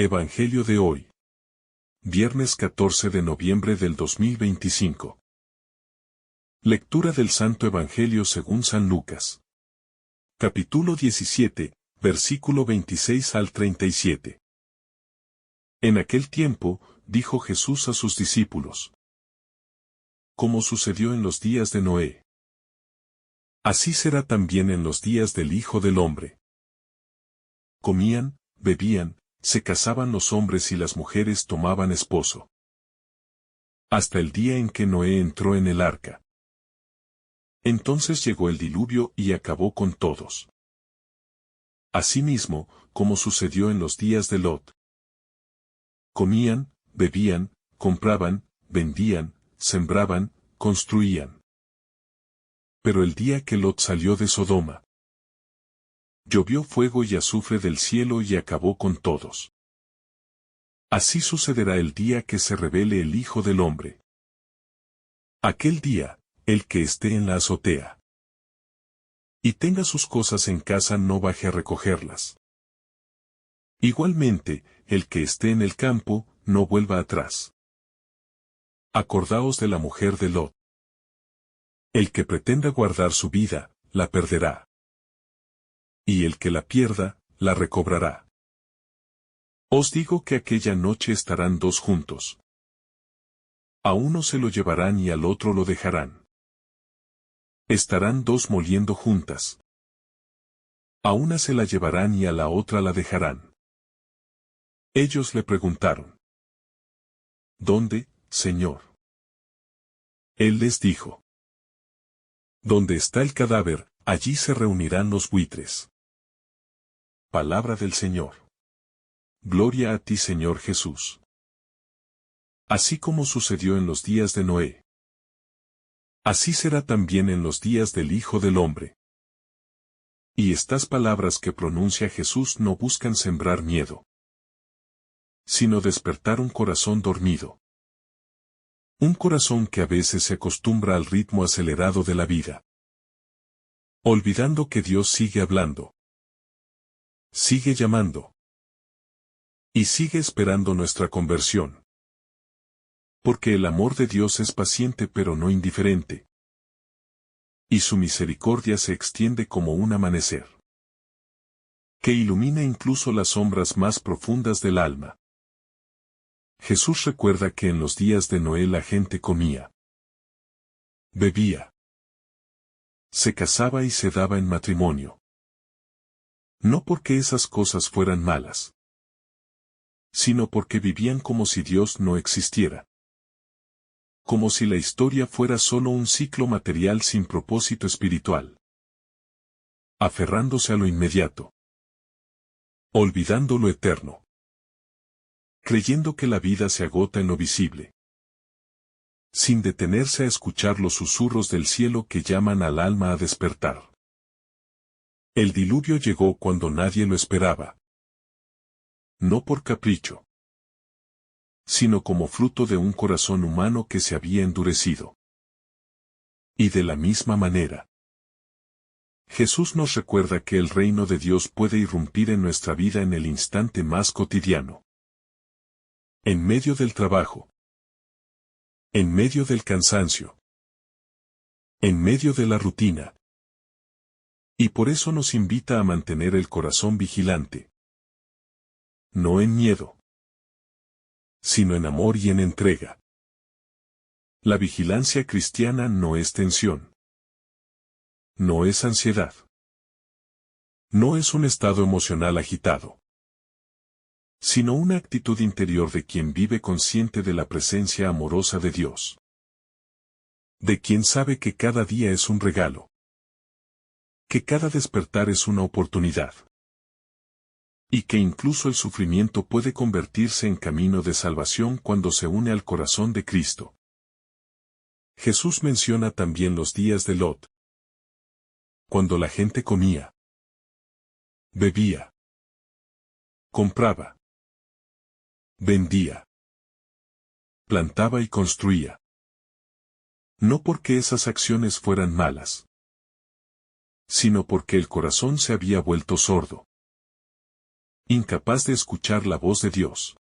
Evangelio de hoy. Viernes 14 de noviembre del 2025. Lectura del Santo Evangelio según San Lucas. Capítulo 17, versículo 26 al 37. En aquel tiempo, dijo Jesús a sus discípulos: Como sucedió en los días de Noé, así será también en los días del Hijo del Hombre. Comían, bebían, se casaban los hombres y las mujeres tomaban esposo. Hasta el día en que Noé entró en el arca. Entonces llegó el diluvio y acabó con todos. Asimismo, como sucedió en los días de Lot. Comían, bebían, compraban, vendían, sembraban, construían. Pero el día que Lot salió de Sodoma, llovió fuego y azufre del cielo y acabó con todos. Así sucederá el día que se revele el Hijo del Hombre. Aquel día, el que esté en la azotea y tenga sus cosas en casa no baje a recogerlas. Igualmente, el que esté en el campo, no vuelva atrás. Acordaos de la mujer de Lot. El que pretenda guardar su vida, la perderá. Y el que la pierda, la recobrará. Os digo que aquella noche estarán dos juntos. A uno se lo llevarán y al otro lo dejarán. Estarán dos moliendo juntas. A una se la llevarán y a la otra la dejarán. Ellos le preguntaron: ¿Dónde, Señor? Él les dijo: Donde está el cadáver, allí se reunirán los buitres. Palabra del Señor. Gloria a ti, Señor Jesús. Así como sucedió en los días de Noé, así será también en los días del Hijo del Hombre. Y estas palabras que pronuncia Jesús no buscan sembrar miedo, sino despertar un corazón dormido. Un corazón que a veces se acostumbra al ritmo acelerado de la vida, olvidando que Dios sigue hablando, sigue llamando, y sigue esperando nuestra conversión. Porque el amor de Dios es paciente pero no indiferente. Y su misericordia se extiende como un amanecer, que ilumina incluso las sombras más profundas del alma. Jesús recuerda que en los días de Noé la gente comía, bebía, se casaba y se daba en matrimonio. No porque esas cosas fueran malas, sino porque vivían como si Dios no existiera. Como si la historia fuera solo un ciclo material sin propósito espiritual. Aferrándose a lo inmediato. Olvidando lo eterno. Creyendo que la vida se agota en lo visible. Sin detenerse a escuchar los susurros del cielo que llaman al alma a despertar. El diluvio llegó cuando nadie lo esperaba. No por capricho, sino como fruto de un corazón humano que se había endurecido. Y de la misma manera, Jesús nos recuerda que el reino de Dios puede irrumpir en nuestra vida en el instante más cotidiano. En medio del trabajo. En medio del cansancio. En medio de la rutina. Y por eso nos invita a mantener el corazón vigilante. No en miedo, sino en amor y en entrega. La vigilancia cristiana no es tensión. No es ansiedad. No es un estado emocional agitado, sino una actitud interior de quien vive consciente de la presencia amorosa de Dios. De quien sabe que cada día es un regalo. Que cada despertar es una oportunidad. Y que incluso el sufrimiento puede convertirse en camino de salvación cuando se une al corazón de Cristo. Jesús menciona también los días de Lot. Cuando la gente comía, bebía, compraba, vendía, plantaba y construía. No porque esas acciones fueran malas, sino porque el corazón se había vuelto sordo. Incapaz de escuchar la voz de Dios.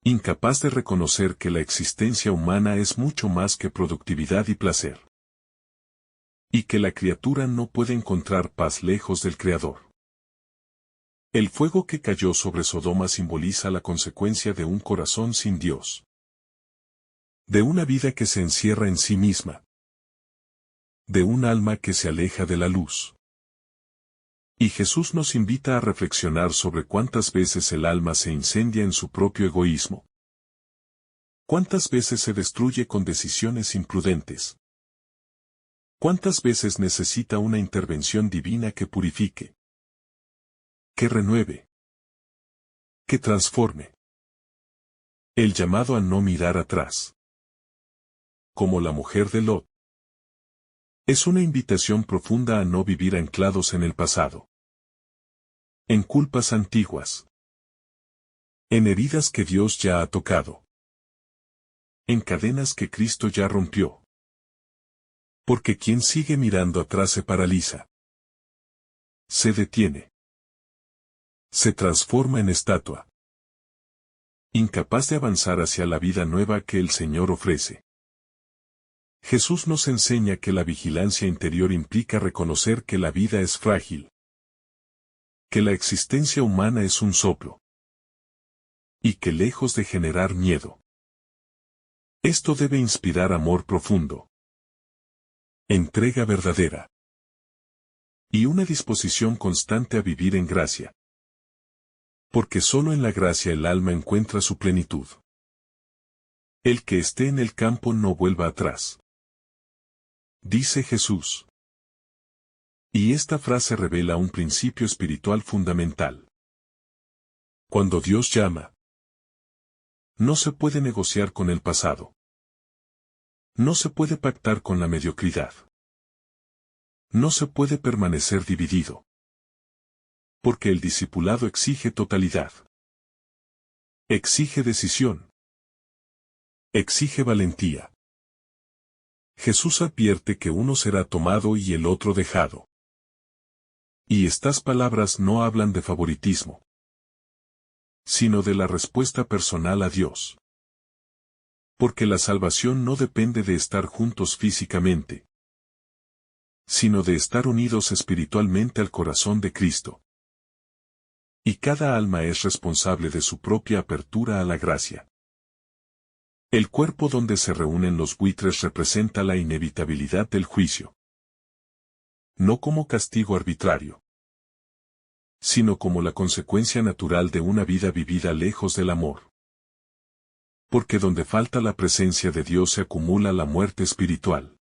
Incapaz de reconocer que la existencia humana es mucho más que productividad y placer. Y que la criatura no puede encontrar paz lejos del Creador. El fuego que cayó sobre Sodoma simboliza la consecuencia de un corazón sin Dios. De una vida que se encierra en sí misma. De un alma que se aleja de la luz. Y Jesús nos invita a reflexionar sobre cuántas veces el alma se incendia en su propio egoísmo. Cuántas veces se destruye con decisiones imprudentes. Cuántas veces necesita una intervención divina que purifique. Que renueve. Que transforme. El llamado a no mirar atrás. Como la mujer de Lot. Es una invitación profunda a no vivir anclados en el pasado. En culpas antiguas. En heridas que Dios ya ha tocado. En cadenas que Cristo ya rompió. Porque quien sigue mirando atrás se paraliza. Se detiene. Se transforma en estatua. Incapaz de avanzar hacia la vida nueva que el Señor ofrece. Jesús nos enseña que la vigilancia interior implica reconocer que la vida es frágil. Que la existencia humana es un soplo. Y que lejos de generar miedo. Esto debe inspirar amor profundo. Entrega verdadera. Y una disposición constante a vivir en gracia. Porque solo en la gracia el alma encuentra su plenitud. El que esté en el campo no vuelva atrás. Dice Jesús. Y esta frase revela un principio espiritual fundamental. Cuando Dios llama, no se puede negociar con el pasado. No se puede pactar con la mediocridad. No se puede permanecer dividido. Porque el discipulado exige totalidad. Exige decisión. Exige valentía. Jesús advierte que uno será tomado y el otro dejado. Y estas palabras no hablan de favoritismo, sino de la respuesta personal a Dios. Porque la salvación no depende de estar juntos físicamente, sino de estar unidos espiritualmente al corazón de Cristo. Y cada alma es responsable de su propia apertura a la gracia. El cuerpo donde se reúnen los buitres representa la inevitabilidad del juicio. No como castigo arbitrario, sino como la consecuencia natural de una vida vivida lejos del amor. Porque donde falta la presencia de Dios se acumula la muerte espiritual.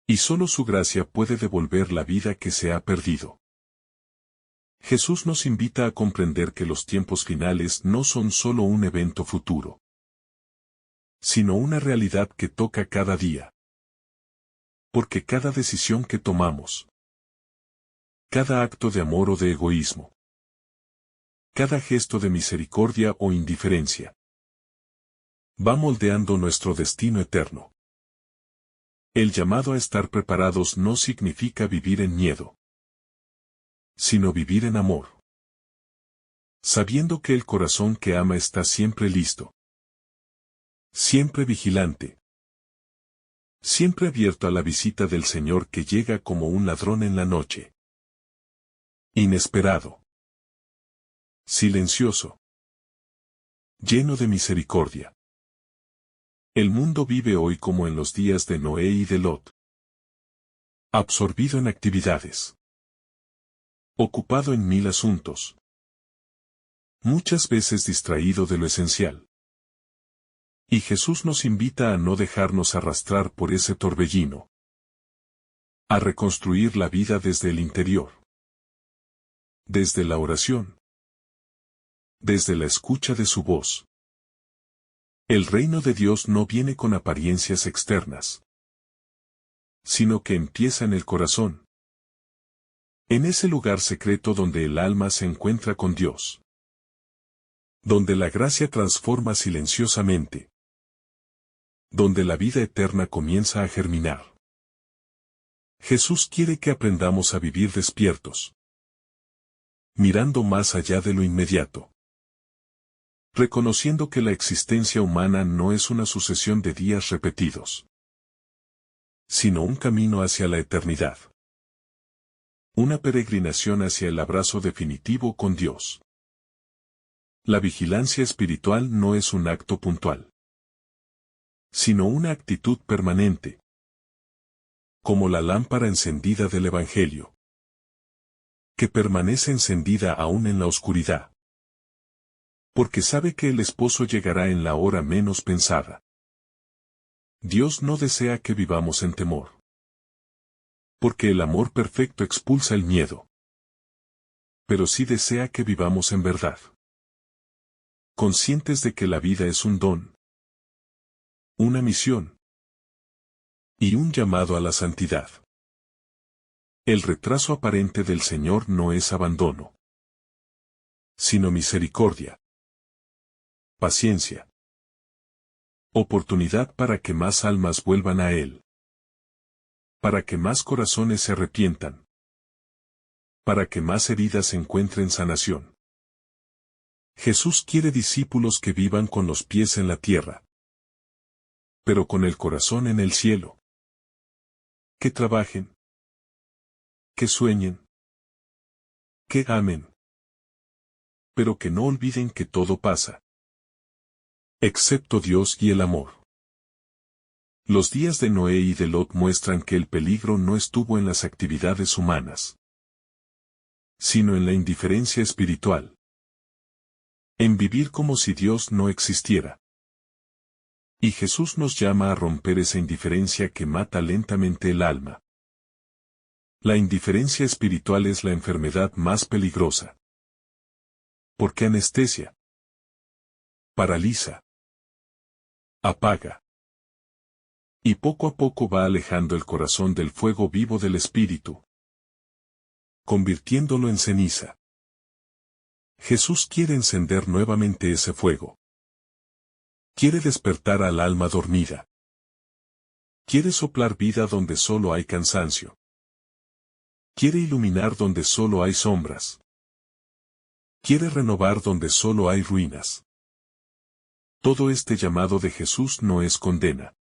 Y solo su gracia puede devolver la vida que se ha perdido. Jesús nos invita a comprender que los tiempos finales no son solo un evento futuro, sino una realidad que toca cada día. Porque cada decisión que tomamos, cada acto de amor o de egoísmo, cada gesto de misericordia o indiferencia, va moldeando nuestro destino eterno. El llamado a estar preparados no significa vivir en miedo, sino vivir en amor. Sabiendo que el corazón que ama está siempre listo. Siempre vigilante. Siempre abierto a la visita del Señor que llega como un ladrón en la noche. Inesperado. Silencioso. Lleno de misericordia. El mundo vive hoy como en los días de Noé y de Lot. Absorbido en actividades. Ocupado en mil asuntos. Muchas veces distraído de lo esencial. Y Jesús nos invita a no dejarnos arrastrar por ese torbellino. A reconstruir la vida desde el interior. Desde la oración. Desde la escucha de su voz. El reino de Dios no viene con apariencias externas, sino que empieza en el corazón. En ese lugar secreto donde el alma se encuentra con Dios. Donde la gracia transforma silenciosamente. Donde la vida eterna comienza a germinar. Jesús quiere que aprendamos a vivir despiertos. mirando más allá de lo inmediato. Reconociendo que la existencia humana no es una sucesión de días repetidos, sino un camino hacia la eternidad. Una peregrinación hacia el abrazo definitivo con Dios. La vigilancia espiritual no es un acto puntual, sino una actitud permanente, como la lámpara encendida del Evangelio, que permanece encendida aún en la oscuridad, porque sabe que el esposo llegará en la hora menos pensada. Dios no desea que vivamos en temor, porque el amor perfecto expulsa el miedo, pero sí desea que vivamos en verdad, conscientes de que la vida es un don, una misión y un llamado a la santidad. El retraso aparente del Señor no es abandono, sino misericordia, paciencia, oportunidad para que más almas vuelvan a Él, para que más corazones se arrepientan, para que más heridas encuentren sanación. Jesús quiere discípulos que vivan con los pies en la tierra, pero con el corazón en el cielo. Que trabajen, que sueñen, que amen, pero que no olviden que todo pasa, excepto Dios y el amor. Los días de Noé y de Lot muestran que el peligro no estuvo en las actividades humanas, sino en la indiferencia espiritual, en vivir como si Dios no existiera. Y Jesús nos llama a romper esa indiferencia que mata lentamente el alma. La indiferencia espiritual es la enfermedad más peligrosa, porque anestesia, paraliza, apaga, y poco a poco va alejando el corazón del fuego vivo del Espíritu, convirtiéndolo en ceniza. Jesús quiere encender nuevamente ese fuego. Quiere despertar al alma dormida. Quiere soplar vida donde solo hay cansancio. Quiere iluminar donde solo hay sombras. Quiere renovar donde solo hay ruinas. Todo este llamado de Jesús no es condena,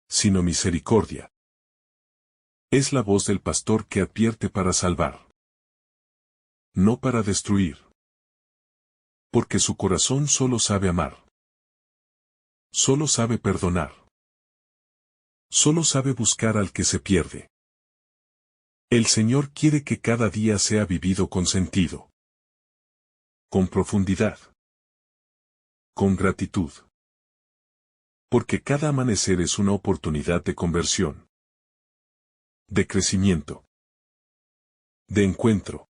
sino misericordia. Es la voz del pastor que advierte para salvar, no para destruir. Porque su corazón solo sabe amar. Solo sabe perdonar. Solo sabe buscar al que se pierde. El Señor quiere que cada día sea vivido con sentido, con profundidad, con gratitud. Porque cada amanecer es una oportunidad de conversión, de crecimiento, de encuentro.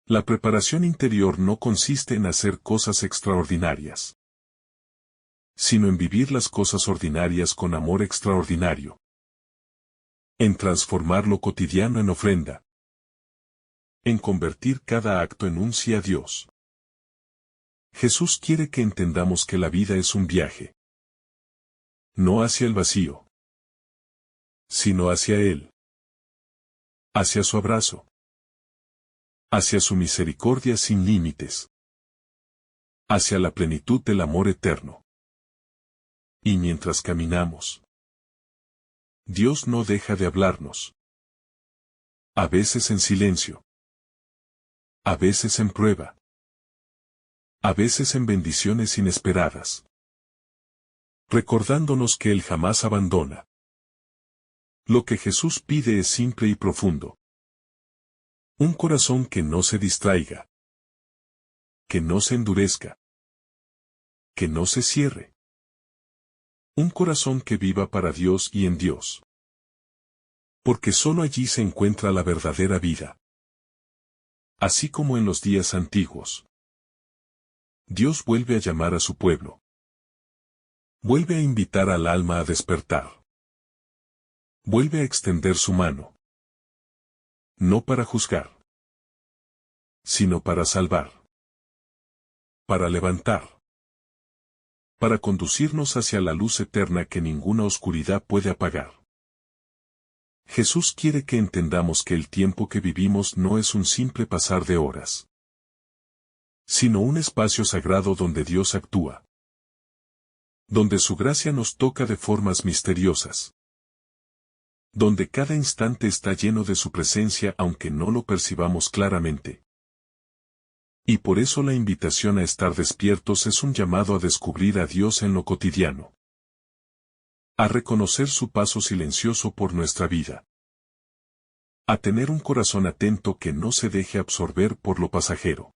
La preparación interior no consiste en hacer cosas extraordinarias, sino en vivir las cosas ordinarias con amor extraordinario. En transformar lo cotidiano en ofrenda. En convertir cada acto en un sí a Dios. Jesús quiere que entendamos que la vida es un viaje. No hacia el vacío, sino hacia Él. Hacia su abrazo. Hacia su misericordia sin límites. Hacia la plenitud del amor eterno. Y mientras caminamos, Dios no deja de hablarnos. A veces en silencio. A veces en prueba. A veces en bendiciones inesperadas. Recordándonos que Él jamás abandona. Lo que Jesús pide es simple y profundo. Un corazón que no se distraiga. Que no se endurezca. Que no se cierre. Un corazón que viva para Dios y en Dios. Porque solo allí se encuentra la verdadera vida. Así como en los días antiguos. Dios vuelve a llamar a su pueblo. Vuelve a invitar al alma a despertar. Vuelve a extender su mano. No para juzgar, sino para salvar. Para levantar. Para conducirnos hacia la luz eterna que ninguna oscuridad puede apagar. Jesús quiere que entendamos que el tiempo que vivimos no es un simple pasar de horas, sino un espacio sagrado donde Dios actúa, donde su gracia nos toca de formas misteriosas, donde cada instante está lleno de su presencia aunque no lo percibamos claramente. Y por eso la invitación a estar despiertos es un llamado a descubrir a Dios en lo cotidiano, a reconocer su paso silencioso por nuestra vida, a tener un corazón atento que no se deje absorber por lo pasajero.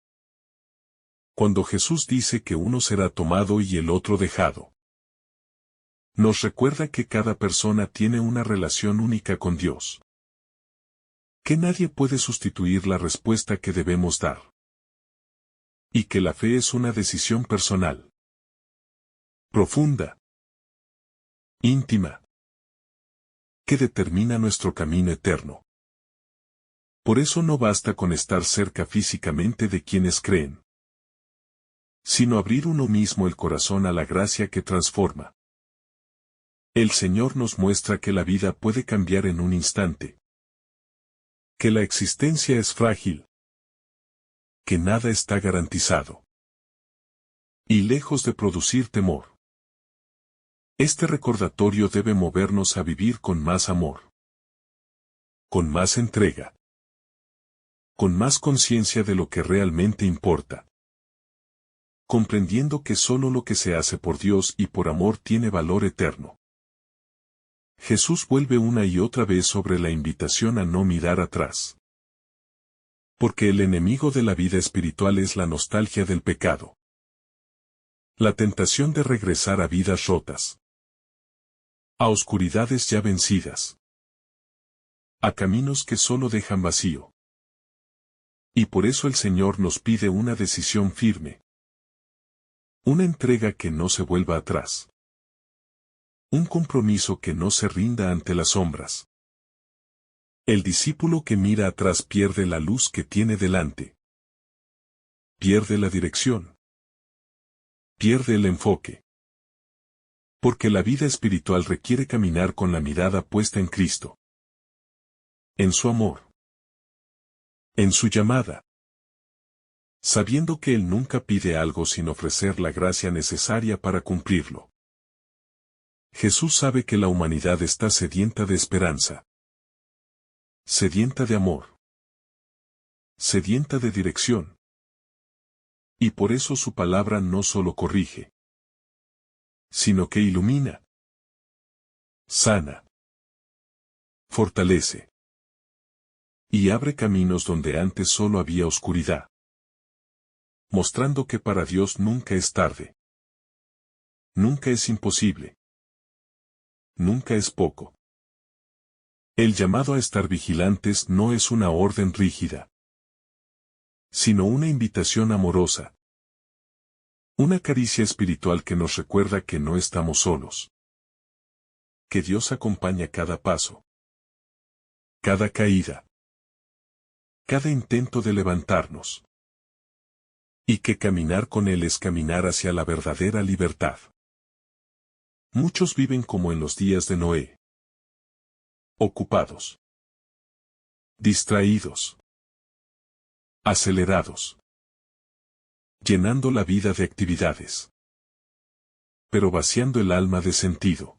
Cuando Jesús dice que uno será tomado y el otro dejado, nos recuerda que cada persona tiene una relación única con Dios, que nadie puede sustituir la respuesta que debemos dar, y que la fe es una decisión personal, profunda, íntima, que determina nuestro camino eterno. Por eso no basta con estar cerca físicamente de quienes creen, sino abrir uno mismo el corazón a la gracia que transforma. El Señor nos muestra que la vida puede cambiar en un instante, que la existencia es frágil, que nada está garantizado. Y lejos de producir temor, este recordatorio debe movernos a vivir con más amor, con más entrega, con más conciencia de lo que realmente importa, comprendiendo que solo lo que se hace por Dios y por amor tiene valor eterno. Jesús vuelve una y otra vez sobre la invitación a no mirar atrás. Porque el enemigo de la vida espiritual es la nostalgia del pecado, la tentación de regresar a vidas rotas, a oscuridades ya vencidas, a caminos que solo dejan vacío. Y por eso el Señor nos pide una decisión firme, una entrega que no se vuelva atrás, un compromiso que no se rinda ante las sombras. El discípulo que mira atrás pierde la luz que tiene delante, pierde la dirección, pierde el enfoque. Porque la vida espiritual requiere caminar con la mirada puesta en Cristo, en su amor, en su llamada, sabiendo que Él nunca pide algo sin ofrecer la gracia necesaria para cumplirlo. Jesús sabe que la humanidad está sedienta de esperanza, sedienta de amor, sedienta de dirección. Y por eso su palabra no solo corrige, sino que ilumina, sana, fortalece y abre caminos donde antes solo había oscuridad, mostrando que para Dios nunca es tarde, nunca es imposible, nunca es poco. El llamado a estar vigilantes no es una orden rígida, sino una invitación amorosa, una caricia espiritual que nos recuerda que no estamos solos, que Dios acompaña cada paso, cada caída, cada intento de levantarnos, y que caminar con Él es caminar hacia la verdadera libertad. Muchos viven como en los días de Noé, ocupados, distraídos, acelerados, llenando la vida de actividades, pero vaciando el alma de sentido.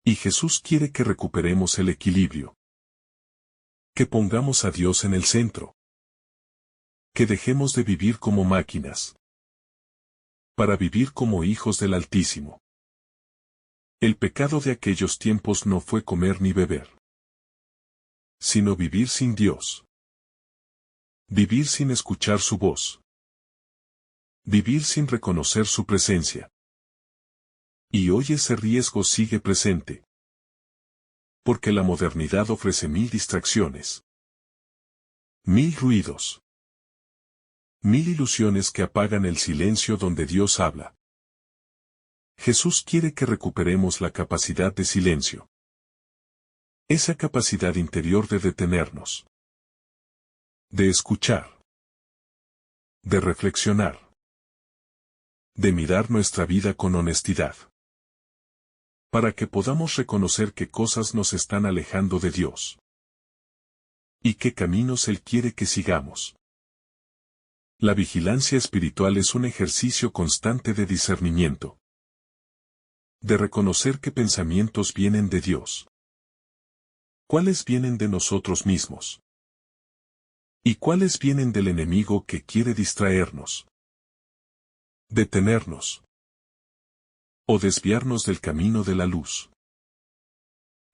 Y Jesús quiere que recuperemos el equilibrio, que pongamos a Dios en el centro, que dejemos de vivir como máquinas, para vivir como hijos del Altísimo. El pecado de aquellos tiempos no fue comer ni beber, sino vivir sin Dios, vivir sin escuchar su voz, vivir sin reconocer su presencia. Y hoy ese riesgo sigue presente, porque la modernidad ofrece 1000 distracciones, 1000 ruidos, 1000 ilusiones que apagan el silencio donde Dios habla. Jesús quiere que recuperemos la capacidad de silencio, esa capacidad interior de detenernos, de escuchar, de reflexionar, de mirar nuestra vida con honestidad. para que podamos reconocer qué cosas nos están alejando de Dios y qué caminos Él quiere que sigamos. La vigilancia espiritual es un ejercicio constante de discernimiento, de reconocer qué pensamientos vienen de Dios, cuáles vienen de nosotros mismos y cuáles vienen del enemigo que quiere distraernos, detenernos o desviarnos del camino de la luz.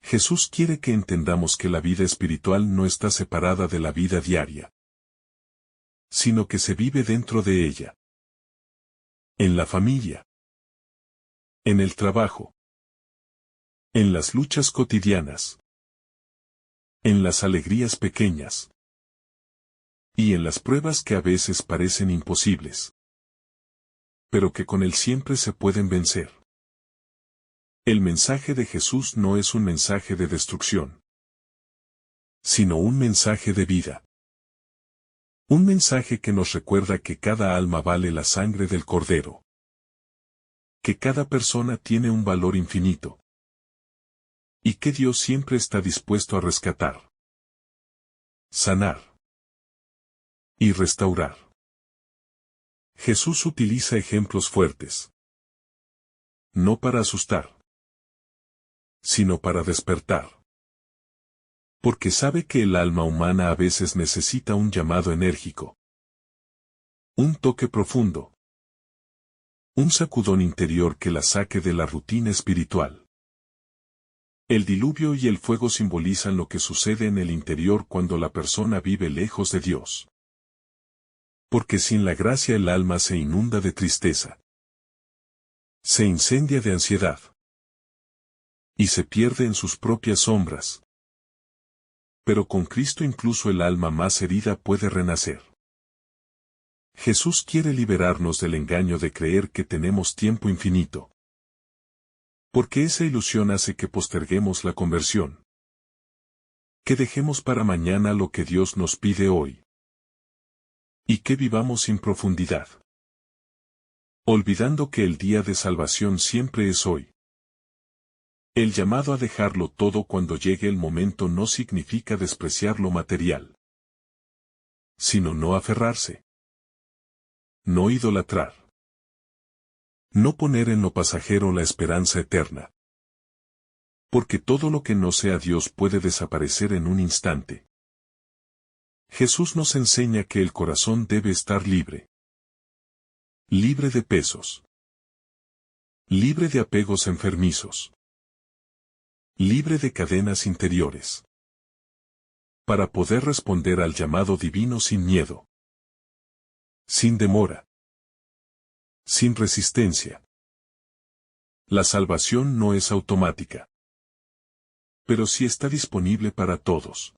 Jesús quiere que entendamos que la vida espiritual no está separada de la vida diaria, sino que se vive dentro de ella. En la familia, en el trabajo, en las luchas cotidianas, en las alegrías pequeñas y en las pruebas que a veces parecen imposibles, pero que con Él siempre se pueden vencer. El mensaje de Jesús no es un mensaje de destrucción, sino un mensaje de vida. Un mensaje que nos recuerda que cada alma vale la sangre del Cordero, que cada persona tiene un valor infinito, y que Dios siempre está dispuesto a rescatar, sanar y restaurar. Jesús utiliza ejemplos fuertes, no para asustar, sino para despertar. Porque sabe que el alma humana a veces necesita un llamado enérgico, un toque profundo, un sacudón interior que la saque de la rutina espiritual. El diluvio y el fuego simbolizan lo que sucede en el interior cuando la persona vive lejos de Dios. Porque sin la gracia el alma se inunda de tristeza, se incendia de ansiedad y se pierde en sus propias sombras. Pero con Cristo incluso el alma más herida puede renacer. Jesús quiere liberarnos del engaño de creer que tenemos tiempo infinito. Porque esa ilusión hace que posterguemos la conversión. Que dejemos para mañana lo que Dios nos pide hoy. Y que vivamos sin profundidad. Olvidando que el día de salvación siempre es hoy. El llamado a dejarlo todo cuando llegue el momento no significa despreciar lo material, sino no aferrarse. No idolatrar. No poner en lo pasajero la esperanza eterna. Porque todo lo que no sea Dios puede desaparecer en un instante. Jesús nos enseña que el corazón debe estar libre. Libre de pesos. Libre de apegos enfermizos. Libre de cadenas interiores. Para poder responder al llamado divino sin miedo. Sin demora. Sin resistencia. La salvación no es automática. Pero sí está disponible para todos.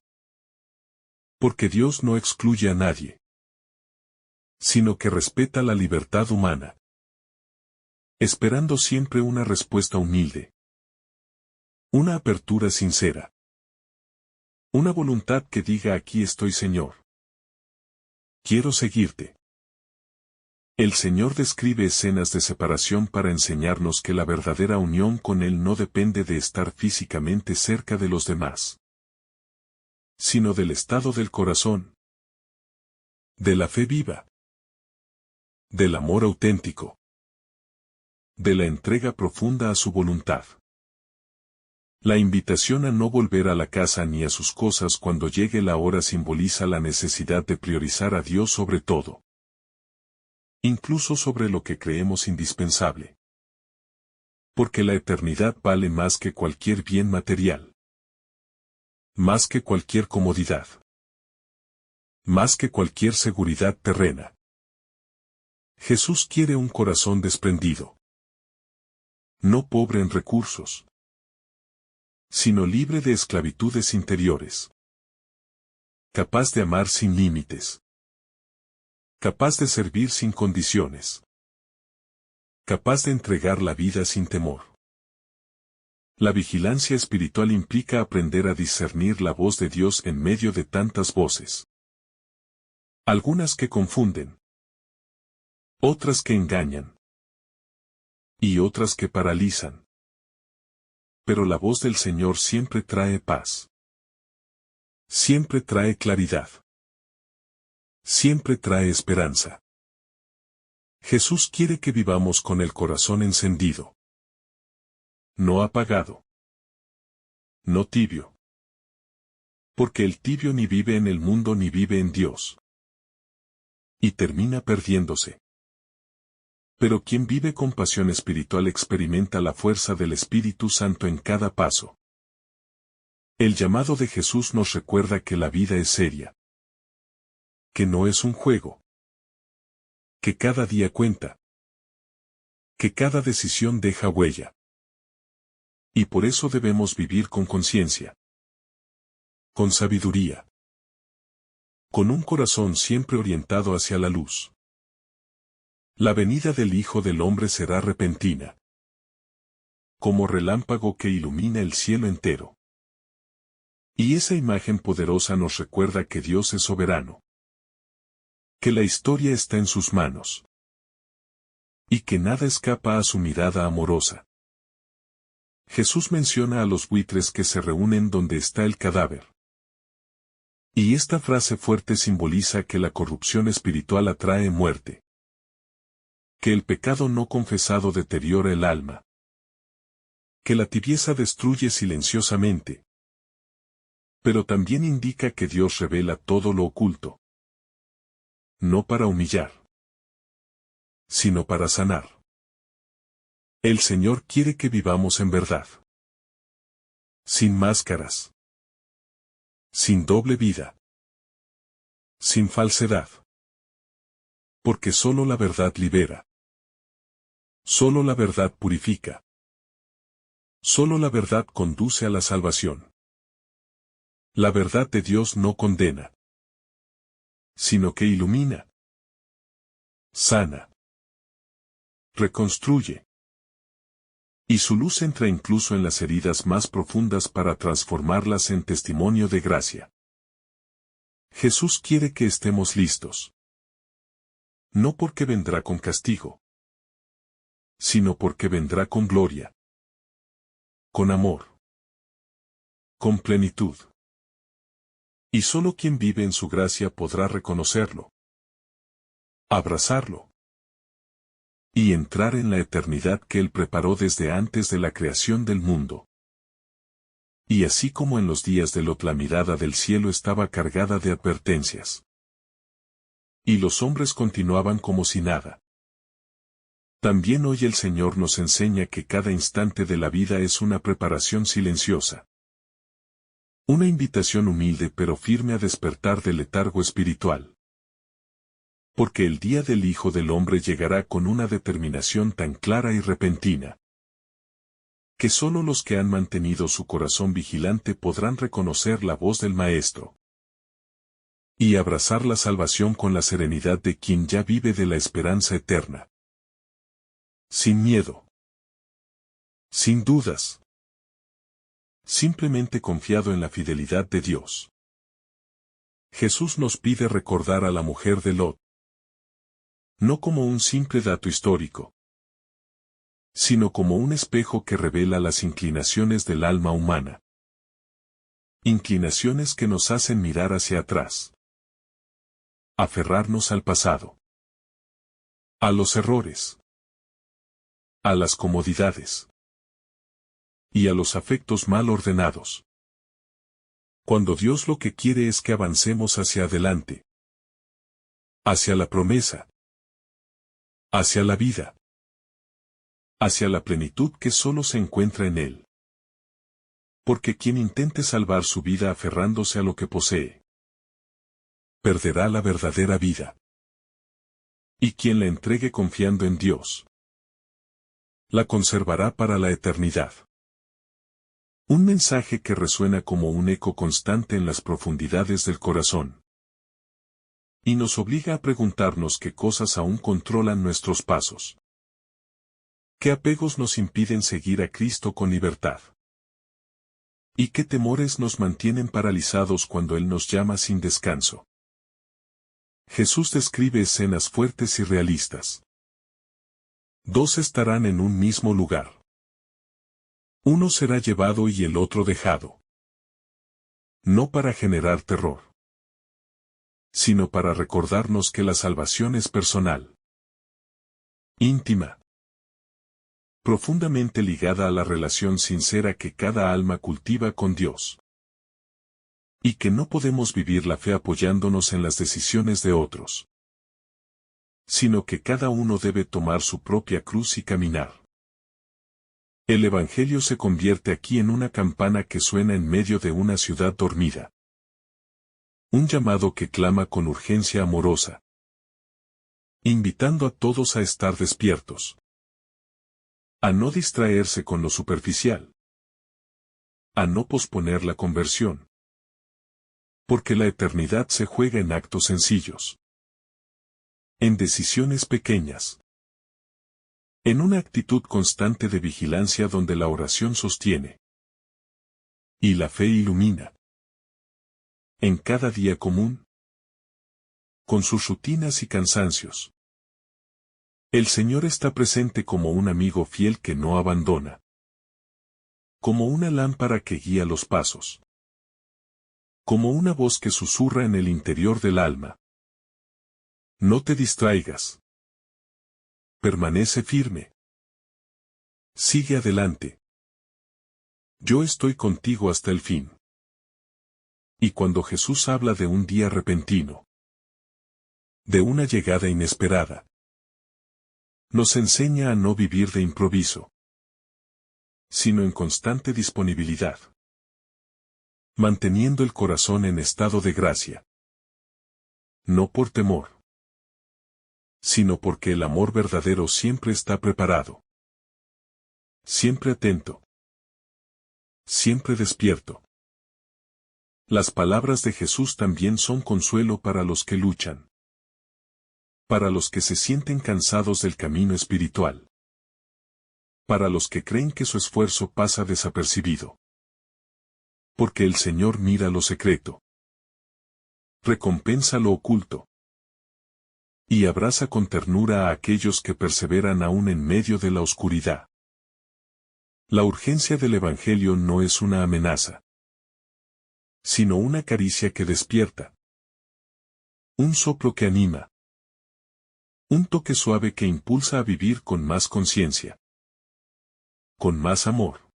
Porque Dios no excluye a nadie, sino que respeta la libertad humana. Esperando siempre una respuesta humilde. Una apertura sincera. Una voluntad que diga aquí estoy Señor. Quiero seguirte. El Señor describe escenas de separación para enseñarnos que la verdadera unión con Él no depende de estar físicamente cerca de los demás, sino del estado del corazón, de la fe viva, del amor auténtico, de la entrega profunda a su voluntad. La invitación a no volver a la casa ni a sus cosas cuando llegue la hora simboliza la necesidad de priorizar a Dios sobre todo. Incluso sobre lo que creemos indispensable. Porque la eternidad vale más que cualquier bien material. Más que cualquier comodidad. Más que cualquier seguridad terrena. Jesús quiere un corazón desprendido. No pobre en recursos, sino libre de esclavitudes interiores. Capaz de amar sin límites. Capaz de servir sin condiciones. Capaz de entregar la vida sin temor. La vigilancia espiritual implica aprender a discernir la voz de Dios en medio de tantas voces. Algunas que confunden. Otras que engañan. Y otras que paralizan. pero la voz del Señor siempre trae paz. Siempre trae claridad. Siempre trae esperanza. Jesús quiere que vivamos con el corazón encendido. No apagado. No tibio. Porque el tibio ni vive en el mundo ni vive en Dios. Y termina perdiéndose. Pero quien vive con pasión espiritual experimenta la fuerza del Espíritu Santo en cada paso. El llamado de Jesús nos recuerda que la vida es seria. Que no es un juego. Que cada día cuenta. Que cada decisión deja huella. Y por eso debemos vivir con conciencia. Con sabiduría. Con un corazón siempre orientado hacia la luz. La venida del Hijo del Hombre será repentina. Como relámpago que ilumina el cielo entero. Y esa imagen poderosa nos recuerda que Dios es soberano. Que la historia está en sus manos. Y que nada escapa a su mirada amorosa. Jesús menciona a los buitres que se reúnen donde está el cadáver. Y esta frase fuerte simboliza que la corrupción espiritual atrae muerte. Que el pecado no confesado deteriora el alma. Que la tibieza destruye silenciosamente. Pero también indica que Dios revela todo lo oculto. No para humillar, sino para sanar. El Señor quiere que vivamos en verdad. Sin máscaras. Sin doble vida. Sin falsedad. Porque solo la verdad libera. Solo la verdad purifica. Solo la verdad conduce a la salvación. La verdad de Dios no condena, sino que ilumina, sana, reconstruye. Y su luz entra incluso en las heridas más profundas para transformarlas en testimonio de gracia. Jesús quiere que estemos listos. No porque vendrá con castigo, sino porque vendrá con gloria, con amor, con plenitud. Y solo quien vive en su gracia podrá reconocerlo, abrazarlo, y entrar en la eternidad que Él preparó desde antes de la creación del mundo. Y así como en los días de Lot la mirada del cielo estaba cargada de advertencias. Y los hombres continuaban como si nada. También hoy el Señor nos enseña que cada instante de la vida es una preparación silenciosa. Una invitación humilde pero firme a despertar del letargo espiritual. Porque el día del Hijo del Hombre llegará con una determinación tan clara y repentina, que solo los que han mantenido su corazón vigilante podrán reconocer la voz del Maestro, y abrazar la salvación con la serenidad de quien ya vive de la esperanza eterna. Sin miedo. Sin dudas. Simplemente confiado en la fidelidad de Dios. Jesús nos pide recordar a la mujer de Lot. No como un simple dato histórico, sino como un espejo que revela las inclinaciones del alma humana. Inclinaciones que nos hacen mirar hacia atrás. Aferrarnos al pasado. A los errores. A las comodidades. Y a los afectos mal ordenados. Cuando Dios lo que quiere es que avancemos hacia adelante. Hacia la promesa. Hacia la vida. Hacia la plenitud que solo se encuentra en Él. Porque quien intente salvar su vida aferrándose a lo que posee, perderá la verdadera vida. Y quien la entregue confiando en Dios, la conservará para la eternidad. Un mensaje que resuena como un eco constante en las profundidades del corazón. Y nos obliga a preguntarnos qué cosas aún controlan nuestros pasos. ¿Qué apegos nos impiden seguir a Cristo con libertad? ¿Y qué temores nos mantienen paralizados cuando Él nos llama sin descanso? Jesús describe escenas fuertes y realistas. Dos estarán en un mismo lugar. Uno será llevado y el otro dejado. No para generar terror, sino para recordarnos que la salvación es personal, íntima, profundamente ligada a la relación sincera que cada alma cultiva con Dios. Y que no podemos vivir la fe apoyándonos en las decisiones de otros, sino que cada uno debe tomar su propia cruz y caminar. El Evangelio se convierte aquí en una campana que suena en medio de una ciudad dormida. Un llamado que clama con urgencia amorosa, invitando a todos a estar despiertos, a no distraerse con lo superficial, a no posponer la conversión, porque la eternidad se juega en actos sencillos, en decisiones pequeñas, en una actitud constante de vigilancia donde la oración sostiene y la fe ilumina. En cada día común, con sus rutinas y cansancios, el Señor está presente como un amigo fiel que no abandona, como una lámpara que guía los pasos, como una voz que susurra en el interior del alma. No te distraigas. Permanece firme. Sigue adelante. Yo estoy contigo hasta el fin. Y cuando Jesús habla de un día repentino, de una llegada inesperada, nos enseña a no vivir de improviso, sino en constante disponibilidad, manteniendo el corazón en estado de gracia. No por temor, sino porque el amor verdadero siempre está preparado, siempre atento, siempre despierto. Las palabras de Jesús también son consuelo para los que luchan, para los que se sienten cansados del camino espiritual, para los que creen que su esfuerzo pasa desapercibido. Porque el Señor mira lo secreto, recompensa lo oculto, y abraza con ternura a aquellos que perseveran aún en medio de la oscuridad. La urgencia del Evangelio no es una amenaza, sino una caricia que despierta, un soplo que anima, un toque suave que impulsa a vivir con más conciencia, con más amor,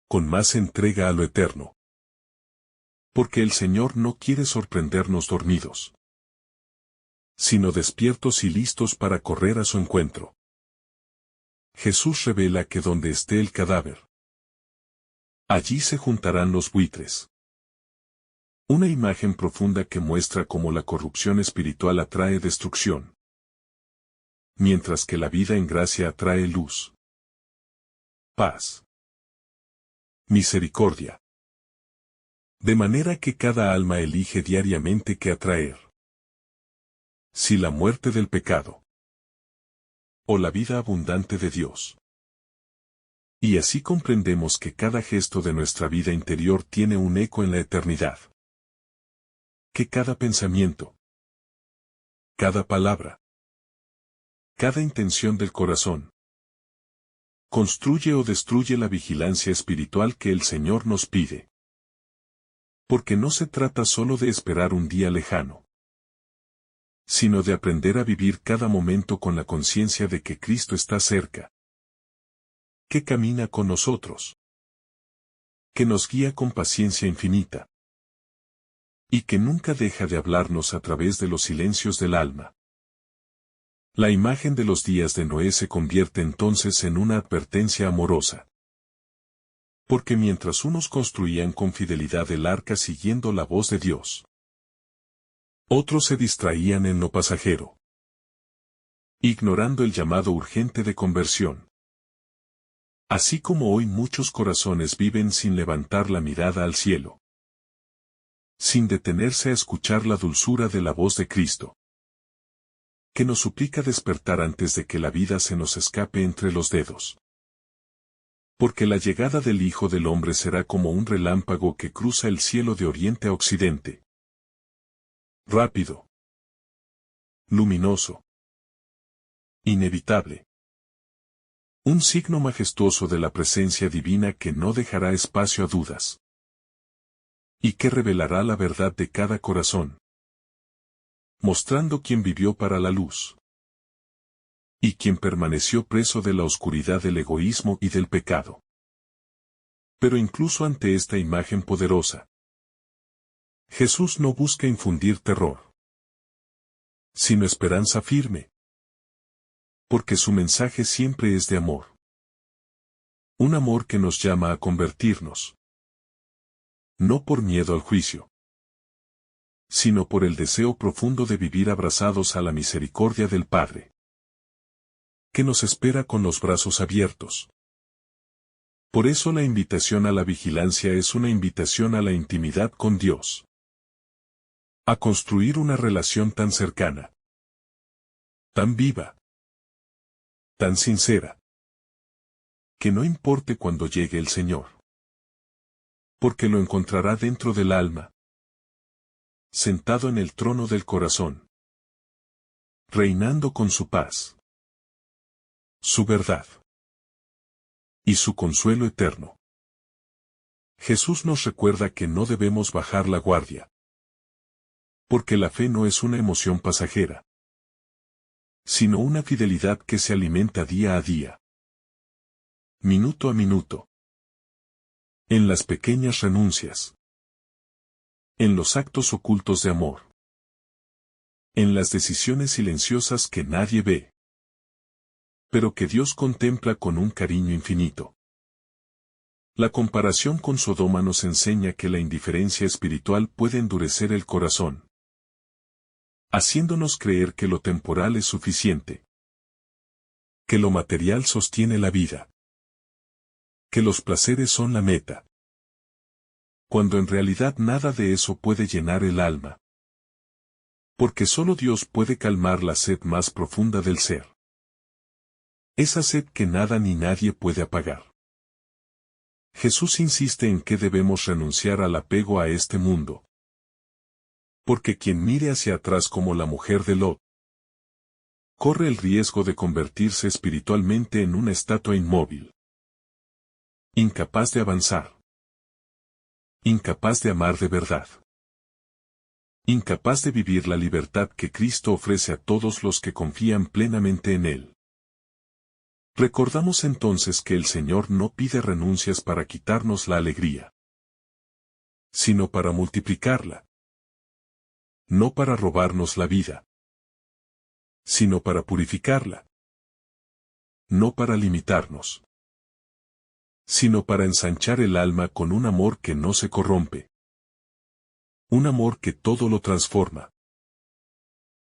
con más entrega a lo eterno. Porque el Señor no quiere sorprendernos dormidos, sino despiertos y listos para correr a su encuentro. Jesús revela que donde esté el cadáver, allí se juntarán los buitres. Una imagen profunda que muestra cómo la corrupción espiritual atrae destrucción, mientras que la vida en gracia atrae luz, paz, misericordia. De manera que cada alma elige diariamente qué atraer. Si la muerte del pecado, o la vida abundante de Dios. Y así comprendemos que cada gesto de nuestra vida interior tiene un eco en la eternidad. Que cada pensamiento, cada palabra, cada intención del corazón, construye o destruye la vigilancia espiritual que el Señor nos pide. Porque no se trata solo de esperar un día lejano, sino de aprender a vivir cada momento con la conciencia de que Cristo está cerca, que camina con nosotros, que nos guía con paciencia infinita, y que nunca deja de hablarnos a través de los silencios del alma. La imagen de los días de Noé se convierte entonces en una advertencia amorosa. Porque mientras unos construían con fidelidad el arca siguiendo la voz de Dios, otros se distraían en lo pasajero, ignorando el llamado urgente de conversión. Así como hoy muchos corazones viven sin levantar la mirada al cielo, sin detenerse a escuchar la dulzura de la voz de Cristo, que nos suplica despertar antes de que la vida se nos escape entre los dedos. Porque la llegada del Hijo del Hombre será como un relámpago que cruza el cielo de oriente a occidente. Rápido, luminoso, inevitable. Un signo majestuoso de la presencia divina que no dejará espacio a dudas. Y que revelará la verdad de cada corazón. Mostrando quién vivió para la luz. Y quien permaneció preso de la oscuridad del egoísmo y del pecado. Pero incluso ante esta imagen poderosa, Jesús no busca infundir terror, sino esperanza firme. Porque su mensaje siempre es de amor. Un amor que nos llama a convertirnos. No por miedo al juicio, sino por el deseo profundo de vivir abrazados a la misericordia del Padre, que nos espera con los brazos abiertos. Por eso la invitación a la vigilancia es una invitación a la intimidad con Dios. A construir una relación tan cercana, tan viva, tan sincera, que no importe cuando llegue el Señor. Porque lo encontrará dentro del alma, sentado en el trono del corazón, reinando con su paz, su verdad y su consuelo eterno. Jesús nos recuerda que no debemos bajar la guardia. Porque la fe no es una emoción pasajera, sino una fidelidad que se alimenta día a día, minuto a minuto. En las pequeñas renuncias. En los actos ocultos de amor. En las decisiones silenciosas que nadie ve, pero que Dios contempla con un cariño infinito. La comparación con Sodoma nos enseña que la indiferencia espiritual puede endurecer el corazón, haciéndonos creer que lo temporal es suficiente, que lo material sostiene la vida, que los placeres son la meta, cuando en realidad nada de eso puede llenar el alma. Porque solo Dios puede calmar la sed más profunda del ser. Esa sed que nada ni nadie puede apagar. Jesús insiste en que debemos renunciar al apego a este mundo. Porque quien mire hacia atrás como la mujer de Lot, corre el riesgo de convertirse espiritualmente en una estatua inmóvil. Incapaz de avanzar. Incapaz de amar de verdad. Incapaz de vivir la libertad que Cristo ofrece a todos los que confían plenamente en Él. Recordamos entonces que el Señor no pide renuncias para quitarnos la alegría, sino para multiplicarla. No para robarnos la vida, sino para purificarla. No para limitarnos, sino para ensanchar el alma con un amor que no se corrompe. Un amor que todo lo transforma.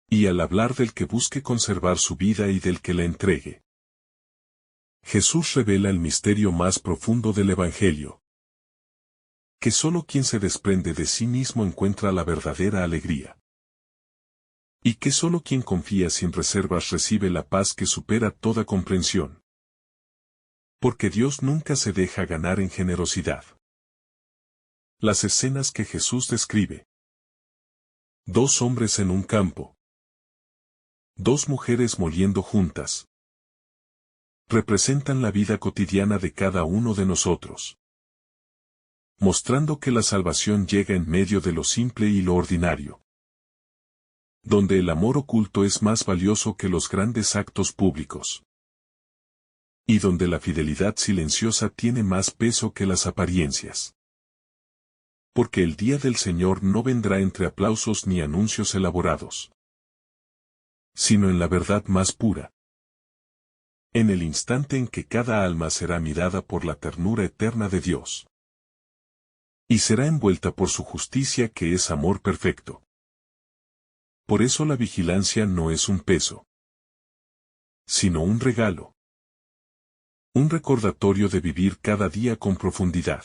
Y al hablar del que busque conservar su vida y del que la entregue, Jesús revela el misterio más profundo del Evangelio. Que solo quien se desprende de sí mismo encuentra la verdadera alegría. Y que solo quien confía sin reservas recibe la paz que supera toda comprensión. Porque Dios nunca se deja ganar en generosidad. Las escenas que Jesús describe. 2 hombres en un campo. 2 mujeres moliendo juntas. Representan la vida cotidiana de cada uno de nosotros. Mostrando que la salvación llega en medio de lo simple y lo ordinario. Donde el amor oculto es más valioso que los grandes actos públicos. Y donde la fidelidad silenciosa tiene más peso que las apariencias. Porque el día del Señor no vendrá entre aplausos ni anuncios elaborados, sino en la verdad más pura. En el instante en que cada alma será mirada por la ternura eterna de Dios. Y será envuelta por su justicia que es amor perfecto. Por eso la vigilancia no es un peso, sino un regalo. Un recordatorio de vivir cada día con profundidad.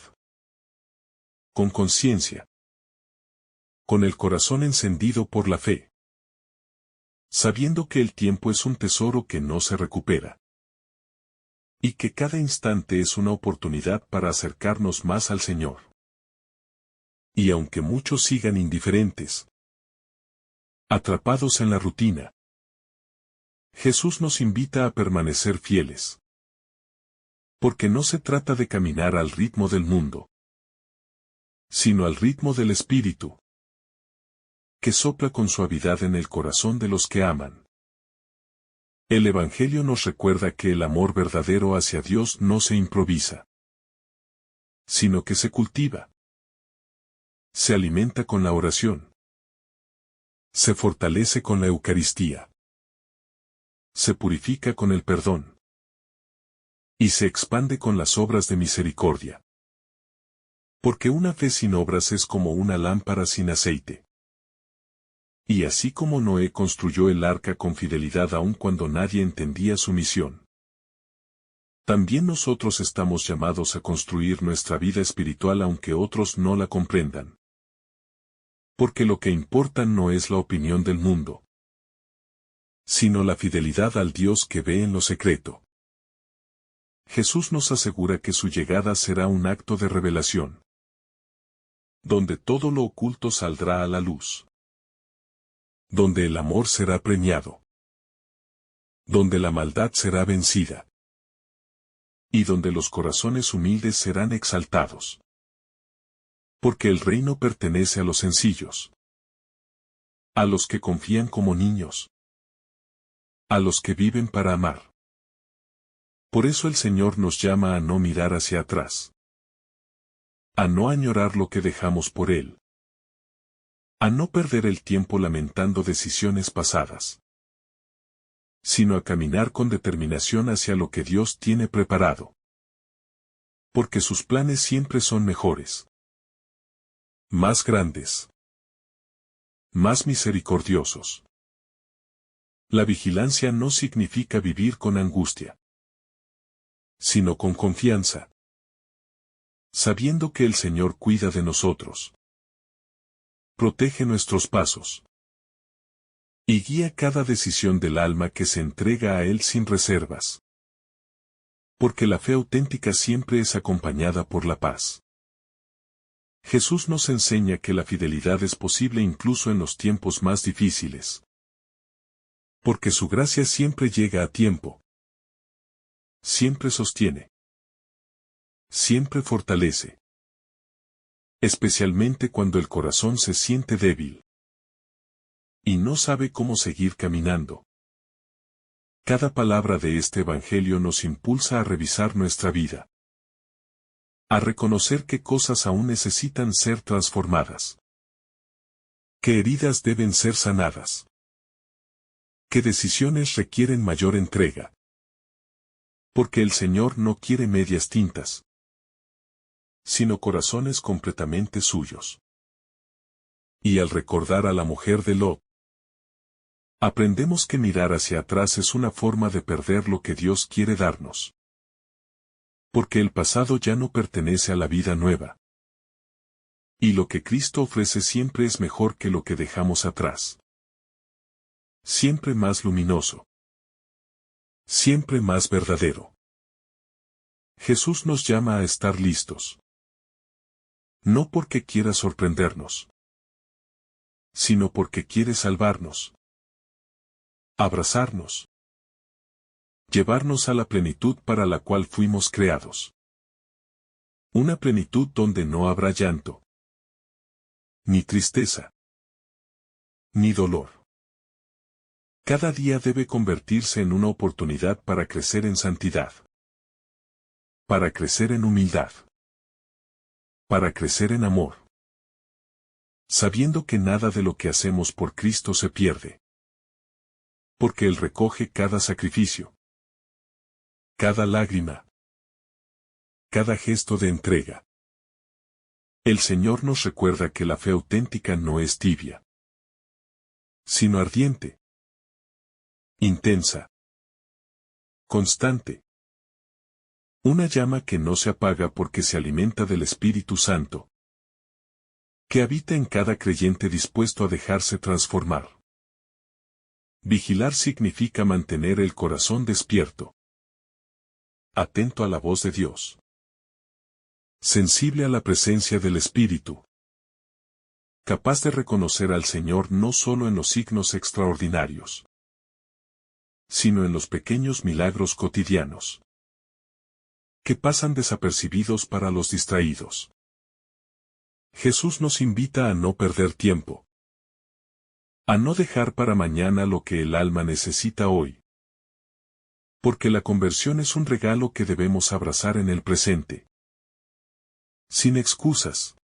Con conciencia. Con el corazón encendido por la fe. Sabiendo que el tiempo es un tesoro que no se recupera. Y que cada instante es una oportunidad para acercarnos más al Señor. Y aunque muchos sigan indiferentes, atrapados en la rutina, Jesús nos invita a permanecer fieles. Porque no se trata de caminar al ritmo del mundo, sino al ritmo del Espíritu, que sopla con suavidad en el corazón de los que aman. El Evangelio nos recuerda que el amor verdadero hacia Dios no se improvisa, sino que se cultiva. Se alimenta con la oración. Se fortalece con la Eucaristía. Se purifica con el perdón. Y se expande con las obras de misericordia. Porque una fe sin obras es como una lámpara sin aceite. Y así como Noé construyó el arca con fidelidad aun cuando nadie entendía su misión, también nosotros estamos llamados a construir nuestra vida espiritual aunque otros no la comprendan. Porque lo que importa no es la opinión del mundo, sino la fidelidad al Dios que ve en lo secreto. Jesús nos asegura que su llegada será un acto de revelación, donde todo lo oculto saldrá a la luz, donde el amor será premiado, donde la maldad será vencida, y donde los corazones humildes serán exaltados. Porque el reino pertenece a los sencillos, a los que confían como niños, a los que viven para amar. Por eso el Señor nos llama a no mirar hacia atrás, a no añorar lo que dejamos por Él, a no perder el tiempo lamentando decisiones pasadas, sino a caminar con determinación hacia lo que Dios tiene preparado. Porque sus planes siempre son mejores, más grandes, más misericordiosos. La vigilancia no significa vivir con angustia, sino con confianza, sabiendo que el Señor cuida de nosotros, protege nuestros pasos y guía cada decisión del alma que se entrega a Él sin reservas. Porque la fe auténtica siempre es acompañada por la paz. Jesús nos enseña que la fidelidad es posible incluso en los tiempos más difíciles. Porque su gracia siempre llega a tiempo. Siempre sostiene. Siempre fortalece. Especialmente cuando el corazón se siente débil y no sabe cómo seguir caminando. Cada palabra de este Evangelio nos impulsa a revisar nuestra vida, a reconocer qué cosas aún necesitan ser transformadas, qué heridas deben ser sanadas, qué decisiones requieren mayor entrega. Porque el Señor no quiere medias tintas, sino corazones completamente suyos. Y al recordar a la mujer de Lot, aprendemos que mirar hacia atrás es una forma de perder lo que Dios quiere darnos. Porque el pasado ya no pertenece a la vida nueva. Y lo que Cristo ofrece siempre es mejor que lo que dejamos atrás. Siempre más luminoso. Siempre más verdadero. Jesús nos llama a estar listos. No porque quiera sorprendernos, sino porque quiere salvarnos, abrazarnos, llevarnos a la plenitud para la cual fuimos creados. Una plenitud donde no habrá llanto, ni tristeza, ni dolor. Cada día debe convertirse en una oportunidad para crecer en santidad, para crecer en humildad, para crecer en amor, sabiendo que nada de lo que hacemos por Cristo se pierde. Porque Él recoge cada sacrificio, cada lágrima, cada gesto de entrega. El Señor nos recuerda que la fe auténtica no es tibia, sino ardiente, intensa, constante. Una llama que no se apaga porque se alimenta del Espíritu Santo, que habita en cada creyente dispuesto a dejarse transformar. Vigilar significa mantener el corazón despierto, atento a la voz de Dios, sensible a la presencia del Espíritu, capaz de reconocer al Señor no solo en los signos extraordinarios, sino en los pequeños milagros cotidianos. que pasan desapercibidos para los distraídos. Jesús nos invita a no perder tiempo, a no dejar para mañana lo que el alma necesita hoy. Porque la conversión es un regalo que debemos abrazar en el presente. Sin excusas.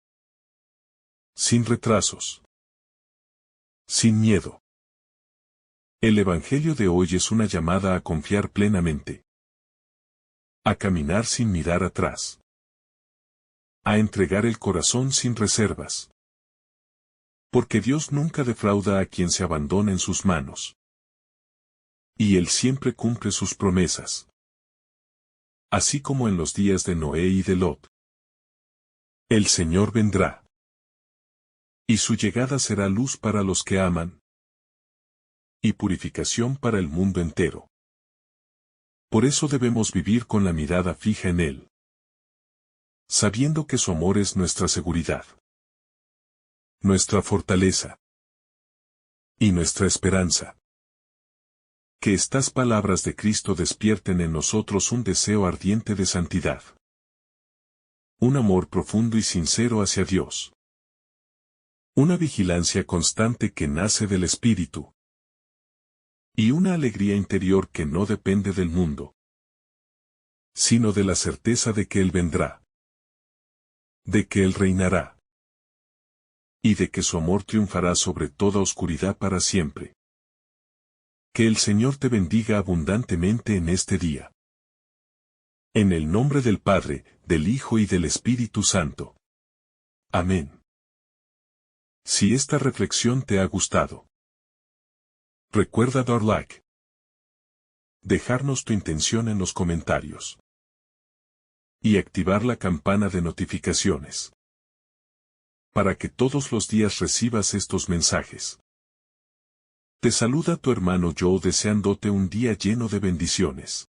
Sin retrasos. Sin miedo. El Evangelio de hoy es una llamada a confiar plenamente. A caminar sin mirar atrás. A entregar el corazón sin reservas. Porque Dios nunca defrauda a quien se abandona en sus manos. Y Él siempre cumple sus promesas. Así como en los días de Noé y de Lot. El Señor vendrá. Y su llegada será luz para los que aman. Y purificación para el mundo entero. Por eso debemos vivir con la mirada fija en Él. Sabiendo que su amor es nuestra seguridad. Nuestra fortaleza. Y nuestra esperanza. Que estas palabras de Cristo despierten en nosotros un deseo ardiente de santidad. Un amor profundo y sincero hacia Dios. Una vigilancia constante que nace del Espíritu. Y una alegría interior que no depende del mundo, sino de la certeza de que Él vendrá. De que Él reinará. Y de que su amor triunfará sobre toda oscuridad para siempre. Que el Señor te bendiga abundantemente en este día. En el nombre del Padre, del Hijo y del Espíritu Santo. Amén. Si esta reflexión te ha gustado, recuerda dar like. Dejarnos tu intención en los comentarios. Y activar la campana de notificaciones. Para que todos los días recibas estos mensajes. Te saluda tu hermano Joe deseándote un día lleno de bendiciones.